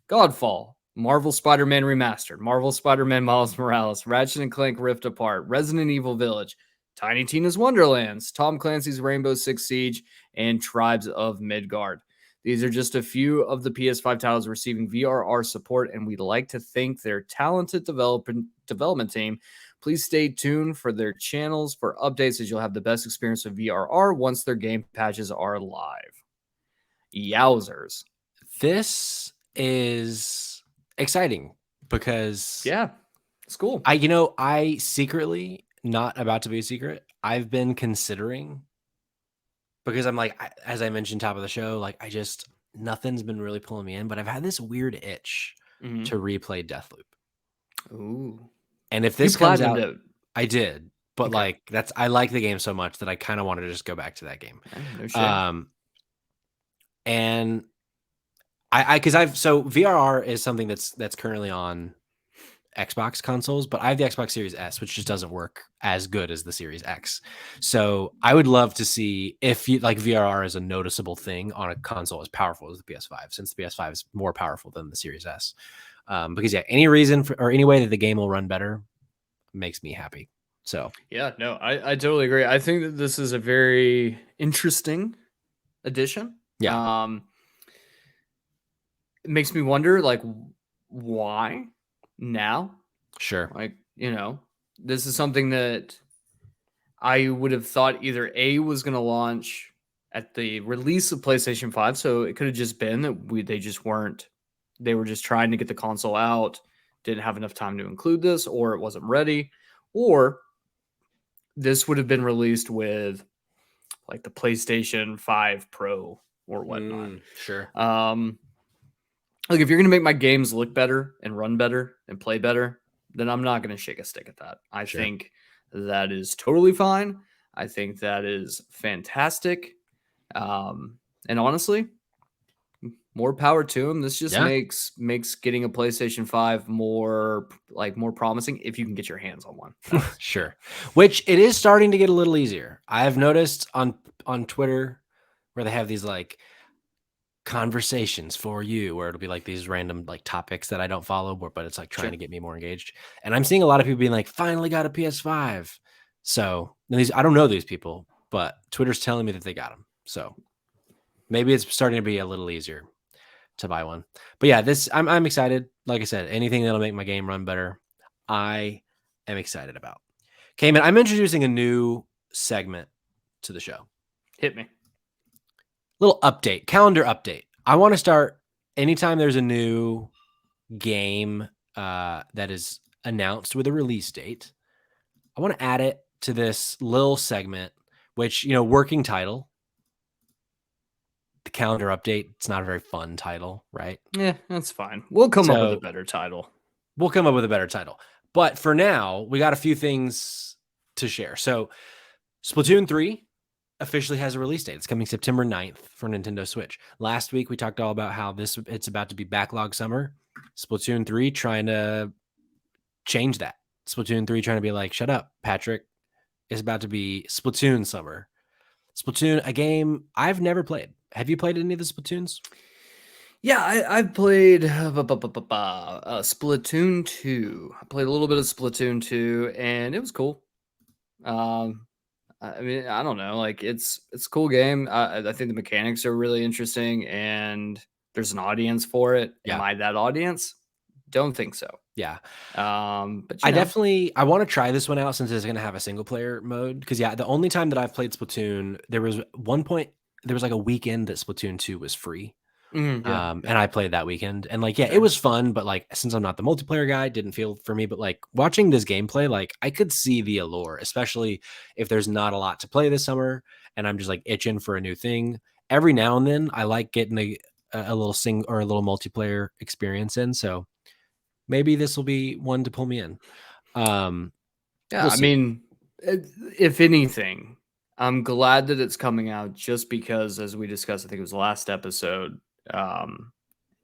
Godfall, Marvel Spider-Man Remastered, Marvel Spider-Man Miles Morales, Ratchet & Clank Rift Apart, Resident Evil Village, Tiny Tina's Wonderlands, Tom Clancy's Rainbow Six Siege, and Tribes of Midgard. These are just a few of the PS5 titles receiving VRR support, and we'd like to thank their talented development team Please stay tuned for their channels for updates as you'll have the best experience with VRR once their game patches are live. Yowzers. This is exciting because Yeah, it's cool. I secretly, not about to be a secret, I've been considering, because I'm like, as I mentioned top of the show, like nothing's been really pulling me in, but I've had this weird itch to replay Deathloop. Ooh. And if You this comes platinumed out, it. I did, but Okay. I like the game so much that I kind of wanted to just go back to that game. No shit. And so VRR is something that's currently on Xbox consoles, but I have the Xbox Series S, which just doesn't work as good as the Series X. So I would love to see if VRR is a noticeable thing on a console as powerful as the PS5, since the PS5 is more powerful than the Series S. Because any reason or any way that the game will run better makes me happy. So yeah, no, I totally agree. I think that this is a very interesting addition. yeah, It makes me wonder, like, why now? sure, Like, this is something that I would have thought either A was going to launch at the release of PlayStation 5, so it could have just been that they just weren't, they were just trying to get the console out, didn't have enough time to include this, or it wasn't ready, or this would have been released with like the PlayStation 5 Pro or whatnot. sure, Like, if you're going to make my games look better and run better and play better, then I'm not going to shake a stick at that. I sure. think that is totally fine. I think that is fantastic. And honestly, more power to him. This just Yeah, makes getting a PlayStation 5 more promising if you can get your hands on one. sure. Which it is starting to get a little easier. I have noticed on Twitter where they have these like conversations for you, where it'll be like these random like topics that I don't follow, but it's like trying Sure. to get me more engaged. And I'm seeing a lot of people being like, finally got a PS5. So I don't know these people, but Twitter's telling me that they got them. So maybe it's starting to be a little easier to buy one. But yeah, I'm excited. Like I said, anything that'll make my game run better, I am excited about. Okay, man, I'm introducing a new segment to the show. Hit me. Little update, calendar update. I want to start anytime there's a new game that is announced with a release date. I want to add it to this little segment, which, working title, the calendar update. It's not a very fun title, right? Yeah, that's fine. We'll come up with a better title. We'll come up with a better title. But for now, we got a few things to share. So Splatoon 3 officially has a release date. It's coming September 9th for Nintendo Switch. Last week, we talked all about how it's about to be backlog summer. Splatoon 3 trying to change that. Splatoon 3 trying to be like, shut up, Patrick. It's about to be Splatoon summer. Splatoon, a game I've never played. Have you played any of the Splatoons? Yeah, I've played Splatoon 2. I played a little bit of Splatoon 2, and it was cool. I mean, I don't know. Like, it's a cool game. I think the mechanics are really interesting, and there's an audience for it. Yeah. Am I that audience? Don't think so. Yeah. But I want to try this one out since it's going to have a single player mode. Because the only time that I've played Splatoon, there was like a weekend that Splatoon 2 was free. And I played that weekend, and it was fun, but like, since I'm not the multiplayer guy, it didn't feel for me. But like, watching this gameplay, like, I could see the allure, especially if there's not a lot to play this summer and I'm just like itching for a new thing. Every now and then I like getting a little or a little multiplayer experience in. So maybe this will be one to pull me in. We'll I mean, if anything, I'm glad that it's coming out, just because, as we discussed, I think it was last episode,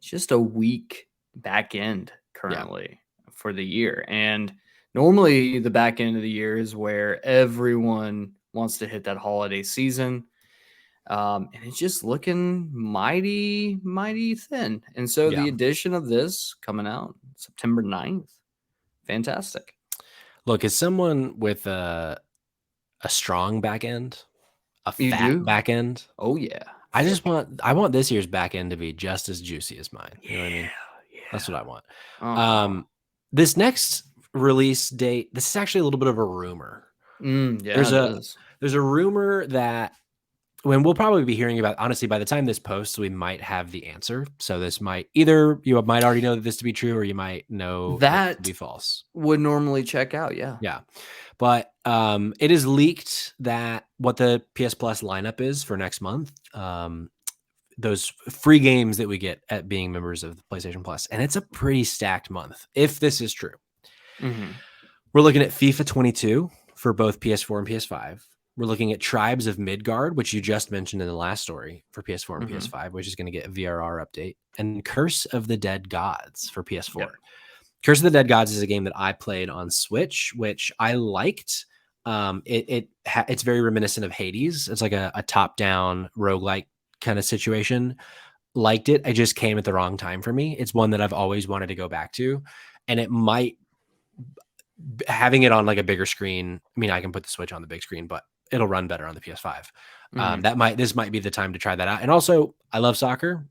just a week back end currently for the year. And normally the back end of the year is where everyone wants to hit that holiday season. And it's just looking mighty, mighty thin. And so the addition of this coming out September 9th, fantastic. Look, as someone with a strong back end, a fat back end. Oh yeah. I want this year's back end to be just as juicy as mine. You know what I mean? That's what I want. This next release date. This is actually a little bit of a rumor. Yeah, There's it a is. there's a rumor that when we'll probably be hearing about, honestly, by the time this posts, we might have the answer. So this might either you might already know this to be true, or you might know this to That be false. would normally check out, yeah. Yeah. But it is leaked that what the PS Plus lineup is for next month. Those free games that we get at being members of the PlayStation Plus. And it's a pretty stacked month, if this is true. Mhm. We're looking at FIFA 22 for both PS4 and PS5. We're looking at Tribes of Midgard, which you just mentioned in the last story for PS4 and Mhm. PS5, which is going to get a VRR update, and Curse of the Dead Gods for PS4. Yep. Curse of the Dead Gods is a game that I played on Switch, which I liked. It's very reminiscent of Hades. It's like a top-down roguelike kind of situation. Liked it. It just came at the wrong time for me. It's one that I've always wanted to go back to, and it might, having it on like a bigger screen. I mean, I can put the Switch on the big screen, but it'll run better on the PS5. Mhm. This might be the time to try that out. And also, I love soccer.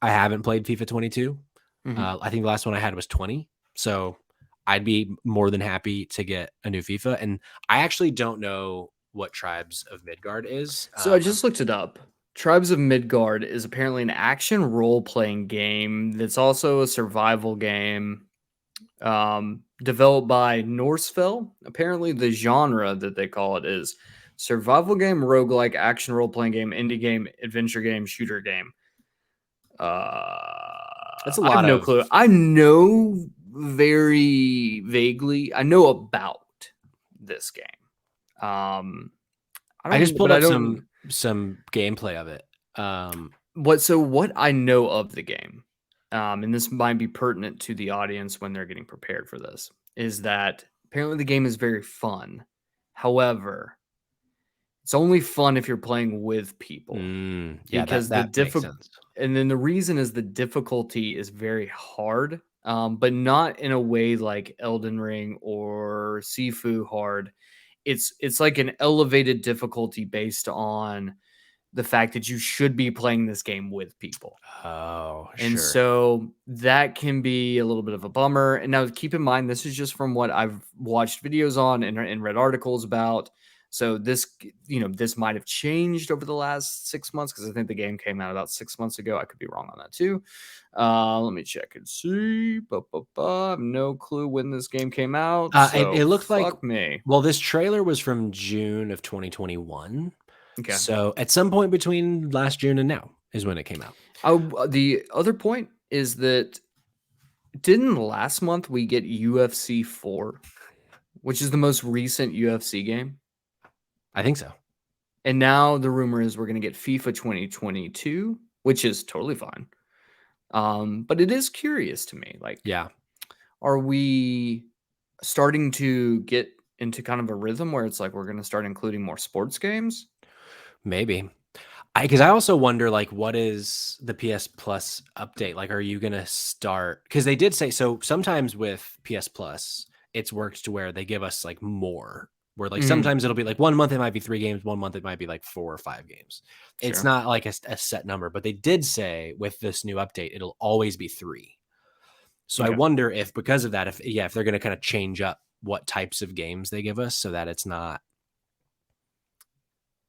I haven't played FIFA 22. Mhm. I think the last one I had was 20. So I'd be more than happy to get a new FIFA. And I actually don't know what Tribes of Midgard is. So I just looked it up. Tribes of Midgard is apparently an action role-playing game that's also a survival game, developed by Norsefell. Apparently, the genre that they call it is survival game, roguelike, action role-playing game, indie game, adventure game, shooter game. That's a I have lot no of. clue. I know very vaguely. I know about this game. Um, I I just don't, pulled but I up don't. some gameplay of it. What I know of the game, and this might be pertinent to the audience when they're getting prepared for this, is that apparently the game is very fun. However, it's only fun if you're playing with people Yeah, because that makes sense. and then the reason is the difficulty is very hard, but not in a way like Elden Ring or Sifu hard. It's like an elevated difficulty based on the fact that you should be playing this game with people. Oh, And sure. so that can be a little bit of a bummer. And now keep in mind, this is just from what I've watched videos on and read articles about. So this, this might have changed over the last 6 months because I think the game came out about 6 months ago. I could be wrong on that too. Let me check and see. I have no clue when this game came out. So It looked like, fuck me. well, this trailer was from June of 2021. Okay. So at some point between last June and now is when it came out. The other point is that didn't last month we get UFC 4, which is the most recent UFC game? I think so. And now the rumor is we're going to get FIFA 2022, which is totally fine. But it is curious to me. Like, Yeah, are we starting to get into kind of a rhythm where it's like we're going to start including more sports games? maybe. Because I also wonder, like, what is the PS Plus update? Like, are you going to start? Because they did say, so sometimes with PS Plus, it's worked to where they give us like more. Where like Mhm. sometimes it'll be like 1 month it might be 3 games, 1 month it might be like 4 or 5 games. It's Sure. not like a set number, but they did say with this new update, it'll always be 3. So I Okay. wonder if because of that, if they're going to kind of change up what types of games they give us so that it's not,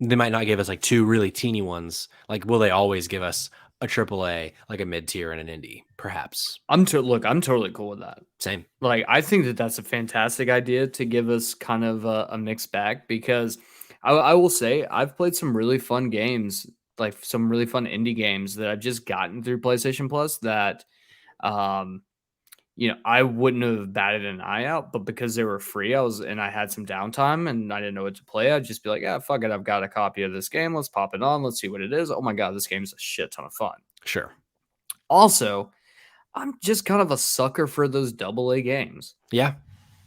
they might not give us like 2 really teeny ones. Like, will they always give us a triple A, like a mid tier and an indie? Perhaps. I'm totally cool with that. Same. Like, I think that that's a fantastic idea to give us kind of a mixed bag because I will say I've played some really fun games, like some really fun indie games that I've just gotten through PlayStation Plus that, um, I wouldn't have batted an eye out, but because they were free, I had some downtime and I didn't know what to play. I'd just be like, yeah, fuck it. I've got a copy of this game. Let's pop it on. Let's see what it is. Oh my God, this game's a shit ton of fun. Sure. Also, I'm just kind of a sucker for those double A games. Yeah.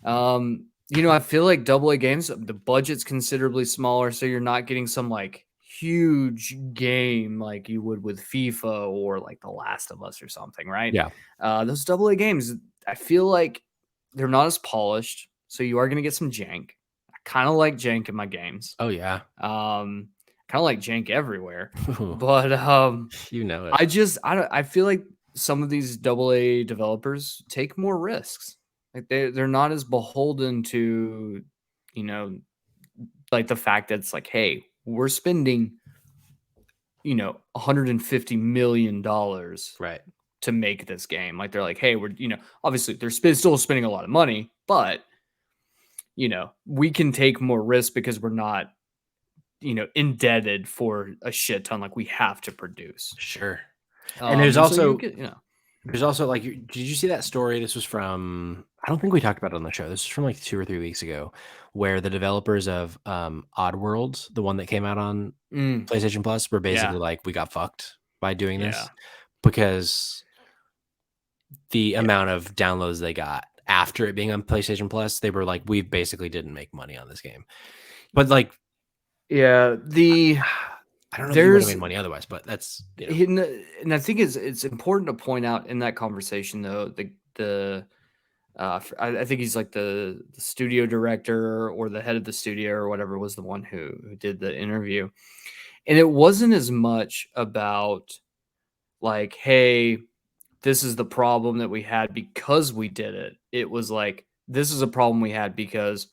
I feel like double A games, the budget's considerably smaller, so you're not getting some like huge game like you would with FIFA or like The Last of Us or something, right? Yeah. Those double A games, I feel like they're not as polished, so you are going to get some jank. I kind of like jank in my games. Oh, yeah. Kind of like jank everywhere, You but know it. I feel like some of these double A developers take more risks. Like they're not as beholden to, you know, like the fact that it's like, hey, we're spending, $150 million Right. to make this game. Like they're like, hey, we're, obviously they're still spending a lot of money, but we can take more risk because we're not, indebted for a shit ton. Like we have to produce. Sure. And there's So you also get, there's also like, did you see that story? This was from, I don't think we talked about it on the show. This is from like 2 or 3 weeks ago, where the developers of Oddworld, the one that came out on PlayStation Plus, were basically like, we got fucked by doing this because the amount of downloads they got after it being on PlayStation Plus, they were like, we basically didn't make money on this game. But like, I don't know if you would have made money otherwise, but that's, and I think it's important to point out in that conversation though, I think he's like the studio director or the head of the studio or whatever was the one who did the interview. And it wasn't as much about like, hey, this is the problem that we had because we did it. It was like, this is a problem we had because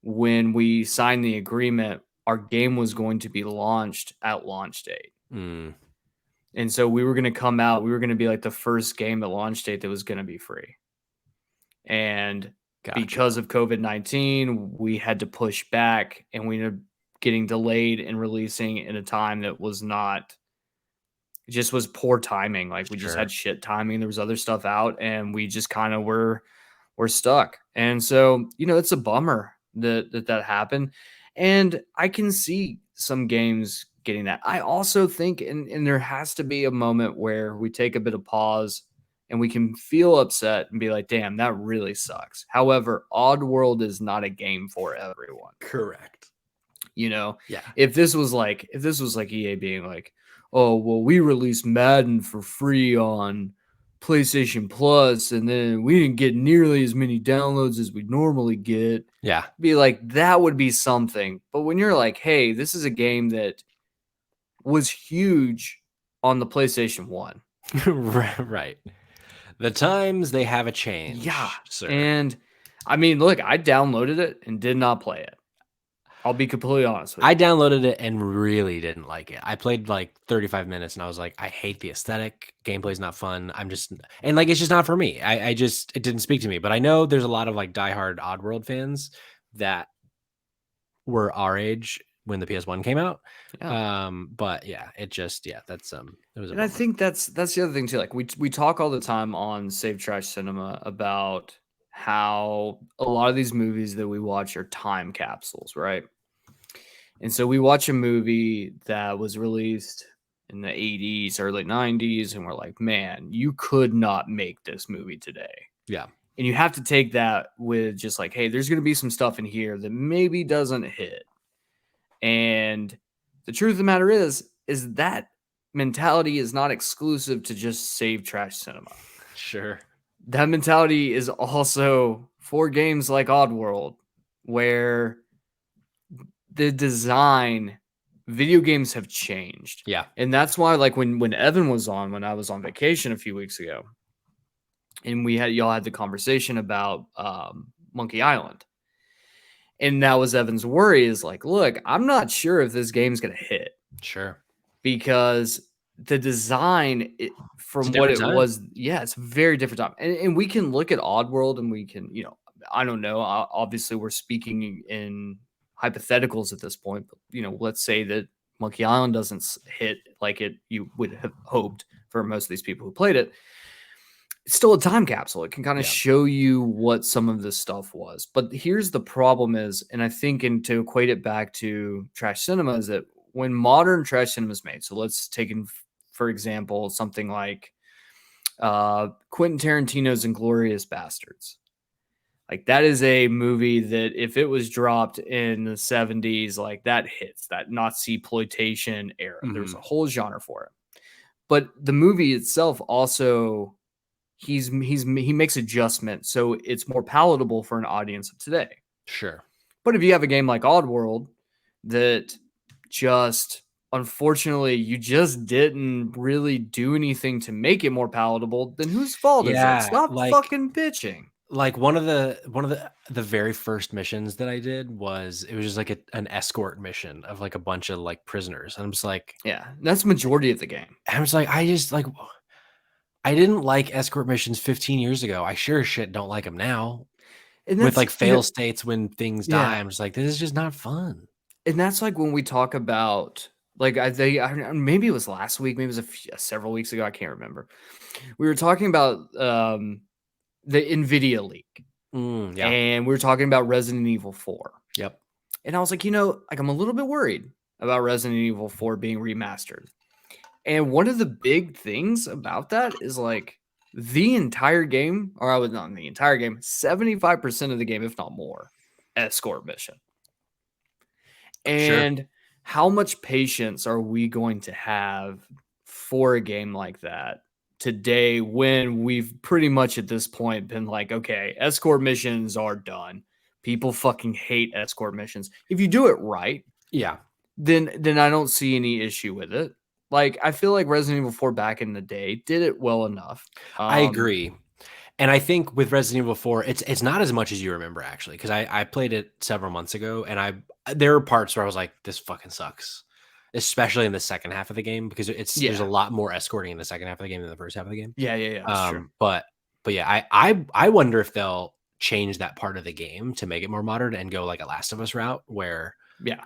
when we signed the agreement, our game was going to be launched at launch date. And so we were going to come out, we were going to be like the first game at launch date that was going to be free. And because of COVID-19, we had to push back and we ended up getting delayed and releasing in a time that was not, it just was poor timing. Like we just had shit timing. There was other stuff out and we just kind of were stuck. And so, it's a bummer that happened. And I can see some games getting that. I also think, and there has to be a moment where we take a bit of pause and we can feel upset and be like, damn, that really sucks. However, Oddworld is not a game for everyone. Correct. If this was like EA being like, oh, well, we released Madden for free on PlayStation Plus, and then we didn't get nearly as many downloads as we normally get. Yeah. Be like, that would be something. But when you're like, hey, this is a game that was huge on the PlayStation 1. Right. The times they have a change. Yeah. Sir. And I mean, look, I downloaded it and did not play it. I'll be completely honest with you. I downloaded it and really didn't like it. I played like 35 minutes and I was like, I hate the aesthetic. Gameplay's not fun. And like, it's just not for me. It didn't speak to me. But I know there's a lot of like diehard Oddworld fans that were our age when the PS1 came out. But yeah, that's it was. And I think that's the other thing too. Like we talk all the time on Save Trash Cinema about how a lot of these movies that we watch are time capsules, right? And so we watch a movie that was released in the 80s, early 90s, and we're like, man, you could not make this movie today. Yeah. And you have to take that with just like, hey, there's going to be some stuff in here that maybe doesn't hit. And the truth of the matter is that mentality is not exclusive to just Save Trash Cinema. Sure. That mentality is also for games like Oddworld, where the design, video games have changed. Yeah. And that's why, like, when Evan was on, when I was on vacation a few weeks ago, and y'all had the conversation about Monkey Island. And that was Evan's worry is like, look, I'm not sure if this game's going to hit. Sure. Because the design from what it was, it's a very different time. And we can look at Oddworld and we can, I don't know. Obviously, we're speaking in hypotheticals at this point. But, let's say that Monkey Island doesn't hit like you would have hoped for most of these people who played it. It's still a time capsule. It can kind of show you what some of this stuff was. But here's the problem is, and I think, and to equate it back to trash cinema, is that when modern trash cinema is made, so let's take in, for example, something like Quentin Tarantino's Inglourious Bastards. Like that is a movie that if it was dropped in the 70s, like that hits that Nazi exploitation era. Mm-hmm. There's a whole genre for it. But the movie itself also, he makes adjustments so it's more palatable for an audience of today. Sure. But if you have a game like Oddworld that just, unfortunately, you just didn't really do anything to make it more palatable, then whose fault is it? Stop fucking bitching. like one of the very first missions that I did was it was just like an escort mission of like a bunch of like prisoners. And I'm just like, Yeah, that's the majority of the game. I didn't like escort missions 15 years ago. I sure as shit don't like them now. And With that's, like fail states when things die, yeah. I'm just like, this is just not fun. And that's like when we talk about, like, maybe it was last week, maybe it was several weeks ago. I can't remember. We were talking about the NVIDIA leak, Yeah. and we were talking about Resident Evil 4. Yep. And I was like, like I'm a little bit worried about Resident Evil 4 being remastered. And one of the big things about that is like the entire game, or I was not the entire game, 75% of the game, if not more, escort mission. Sure. And how much patience are we going to have for a game like that today when we've pretty much at this point been like, okay, escort missions are done. People fucking hate escort missions. If you do it right, Yeah. then I don't see any issue with it. Like, I feel like Resident Evil 4 back in the day did it well enough. I agree. And I think with Resident Evil 4, it's not as much as you remember actually, because I played it several months ago, and there were parts where I was like, this fucking sucks, especially in the second half of the game, because there's a lot more escorting in the second half of the game than the first half of the game. Yeah, that's true. But yeah, I wonder if they'll change that part of the game to make it more modern and go like a Last of Us route where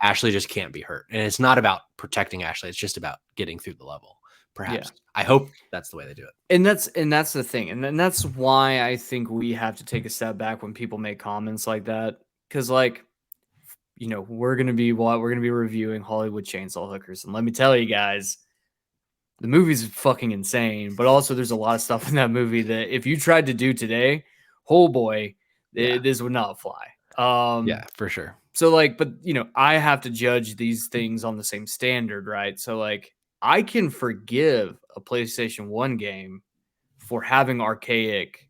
Ashley just can't be hurt, and it's not about protecting Ashley; it's just about getting through the level. Perhaps. I hope that's the way they do it. And that's the thing. And then that's why I think we have to take a step back when people make comments like that. Cause like, we're gonna be reviewing Hollywood Chainsaw Hookers. And let me tell you guys, the movie's fucking insane. But also there's a lot of stuff in that movie that if you tried to do today, oh boy, this would not fly. Yeah, for sure. So like, but I have to judge these things on the same standard, right? So like, I can forgive a PlayStation 1 game for having archaic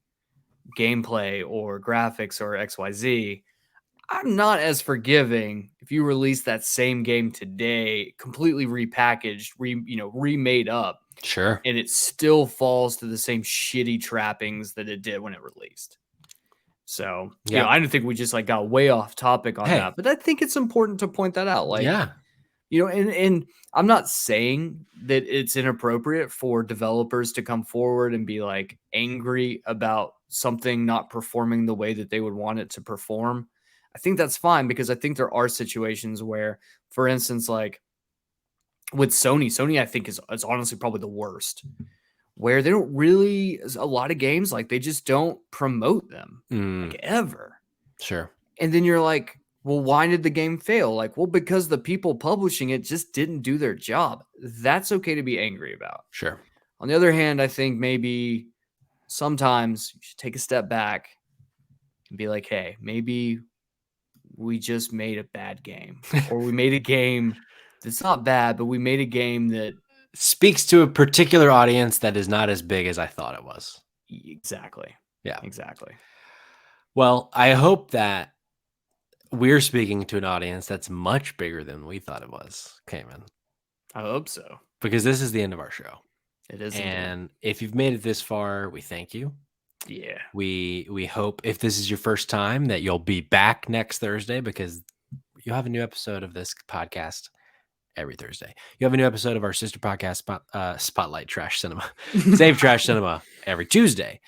gameplay or graphics or XYZ. I'm not as forgiving if you release that same game today, completely repackaged, remade up. Sure. And it still falls to the same shitty trappings that it did when it released. So, I don't think we just like got way off topic on that, but I think it's important to point that out. Like, and I'm not saying that it's inappropriate for developers to come forward and be like angry about something not performing the way that they would want it to perform. I think that's fine because I think there are situations where, for instance, like with Sony, I think is honestly probably the worst, where they don't really, a lot of games, like they just don't promote them like ever. Sure. And then you're like, well, why did the game fail? Like, well, because the people publishing it just didn't do their job. That's okay to be angry about. Sure. On the other hand, I think maybe sometimes you should take a step back and be like, hey, maybe we just made a bad game, or we made a game that's not bad, but we made a game that speaks to a particular audience that is not as big as I thought it was. Exactly. Yeah. Exactly. Well, I hope that we're speaking to an audience that's much bigger than we thought it was, Cayman. I hope so. Because this is the end of our show. It is. And if you've made it this far, we thank you. Yeah. We hope if this is your first time that you'll be back next Thursday, because you'll have a new episode of this podcast every Thursday. You have a new episode of our sister podcast, Spotlight Trash Cinema, Save Trash Cinema, every Tuesday.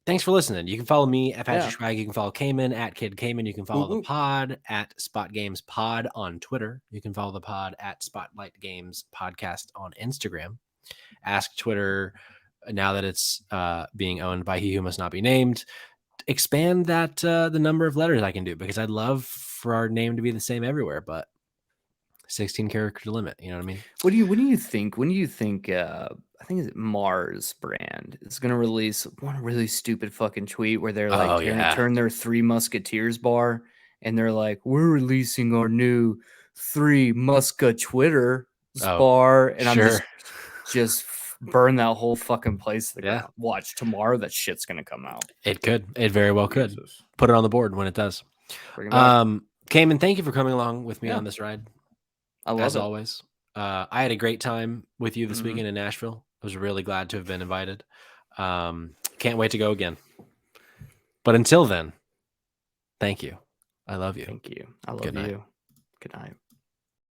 Thanks for listening. You can follow me at Patrick Schwag. You can follow Cayman at Kid Cayman. You can follow the pod at Spot Games Pod on Twitter. You can follow the pod at Spotlight Games Podcast on Instagram. Ask Twitter, now that it's being owned by He Who Must Not Be Named, expand that the number of letters I can do, because I'd love for our name to be the same everywhere, but 16 character limit. You know what I mean? When do you think I think it's Mars brand is going to release one really stupid fucking tweet where they're like, turn their Three Musketeers bar, and they're like, we're releasing our new Three Muska Twitter bar, and I'm just burn that whole fucking place to the ground. Watch tomorrow, that shit's gonna come out. It could. It very well could. Put it on the board when it does. Cayman, thank you for coming along with me on this ride. I love it. As always. I had a great time with you this weekend in Nashville. I was really glad to have been invited. Can't wait to go again. But until then, thank you. I love you. Thank you. I love Good night. you. Good night.